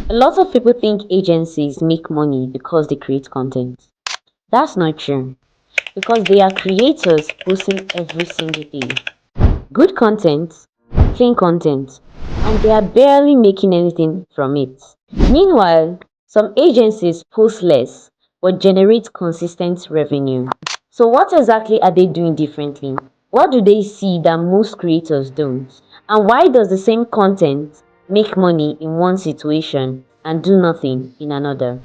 A lot of people think agencies make money because they create content. That's not true because they are creators posting every single day. Good content, clean content, and they are barely making anything from it. Meanwhile, some agencies post less but generate consistent revenue. So, what exactly are they doing differently? What do they see that most creators don't? And why does the same content make money in one situation and do nothing in another?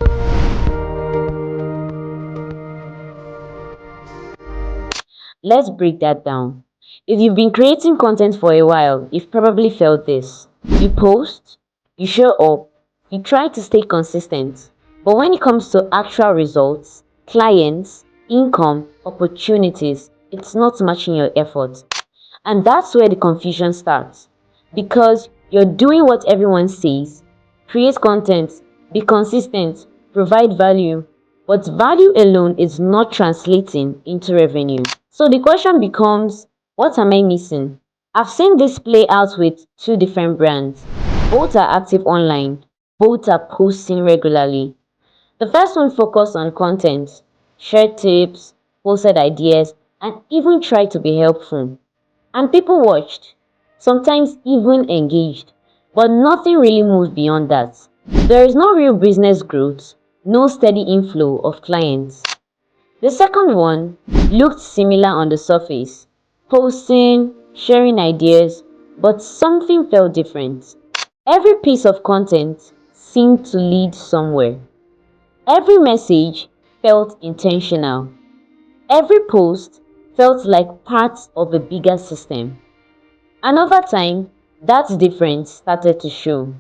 Let's break that down. If you've been creating content for a while, you've probably felt this. You post, you show up, you try to stay consistent, but when it comes to actual results, clients, income, opportunities, it's not matching your effort. And that's where the confusion starts. Because you're doing what everyone says, create content, be consistent, provide value, but value alone is not translating into revenue. So the question becomes, what am I missing? I've seen this play out with two different brands. Both are active online, both are posting regularly. The first one focused on content, shared tips, posted ideas, and even tried to be helpful. And people watched, sometimes even engaged, but nothing really moved beyond that. There is no real business growth, no steady inflow of clients. The second one looked similar on the surface, posting, sharing ideas, but something felt different. Every piece of content seemed to lead somewhere. Every message felt intentional. Every post felt like part of a bigger system. And over time, that difference started to show.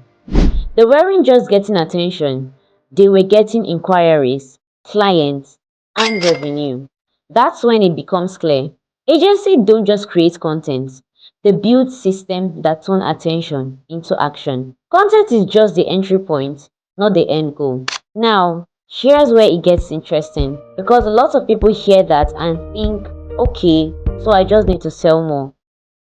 They weren't just getting attention, they were getting inquiries, clients, and revenue. That's when it becomes clear. Agencies don't just create content, they build systems that turn attention into action. Content is just the entry point, not the end goal. Now, here's where it gets interesting because a lot of people hear that and think, okay, so I just need to sell more.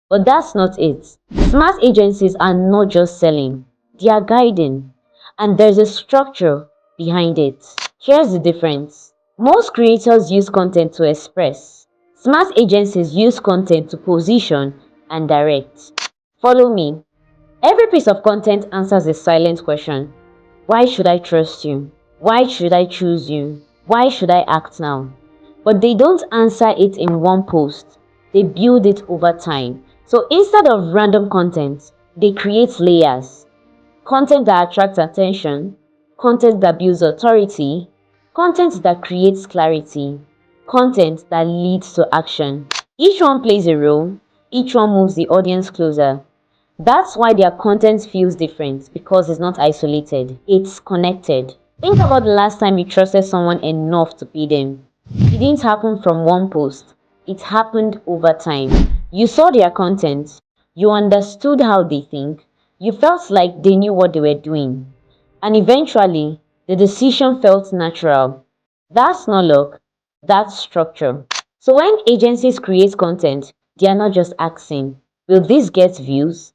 But that's not it. Smart agencies are not just selling, they are guiding. And there's a structure behind it. Here's the difference. Most creators use content to express. Smart agencies use content to position and direct. Follow me. Every piece of content answers a silent question. Why should I trust you? Why should I choose you? Why should I act now? But they don't answer it in one post. They build it over time. So instead of random content, they create layers. Content that attracts attention, content that builds authority, content that creates clarity, content that leads to action. Each one plays a role, each one moves the audience closer. That's why their content feels different because it's not isolated, it's connected. Think about the last time you trusted someone enough to pay them. It didn't happen from one post, it happened over time. You saw their content, you understood how they think, you felt like they knew what they were doing, and eventually the decision felt natural. That's not luck, that's structure. So when agencies create content, they are not just asking, will this get views?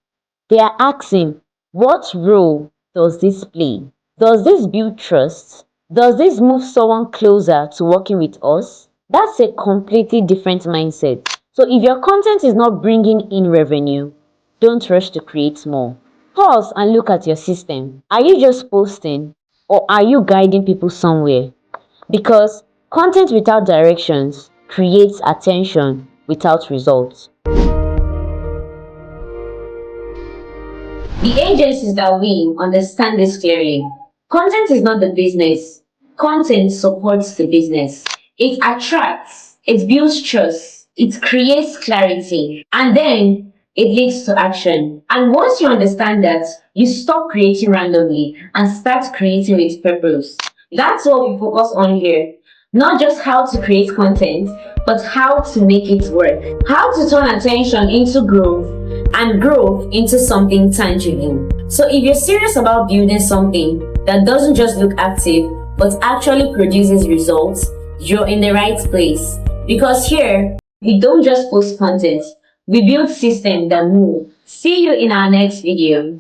They are asking, what role does this play? Does this build trust? Does this move someone closer to working with us? That's a completely different mindset. So if your content is not bringing in revenue, don't rush to create more. Pause and look at your system. Are you just posting or are you guiding people somewhere? Because content without directions creates attention without results. The agencies that win understand this clearly. Content is not the business. Content supports the business. It attracts, it builds trust, it creates clarity, and then it leads to action. And once you understand that, you stop creating randomly and start creating with purpose. That's what we focus on here. Not just how to create content, but how to make it work. How to turn attention into growth and growth into something tangible. So if you're serious about building something that doesn't just look active, but actually produces results, you're in the right place. Because here, we don't just post content, we build systems that move. See you in our next video.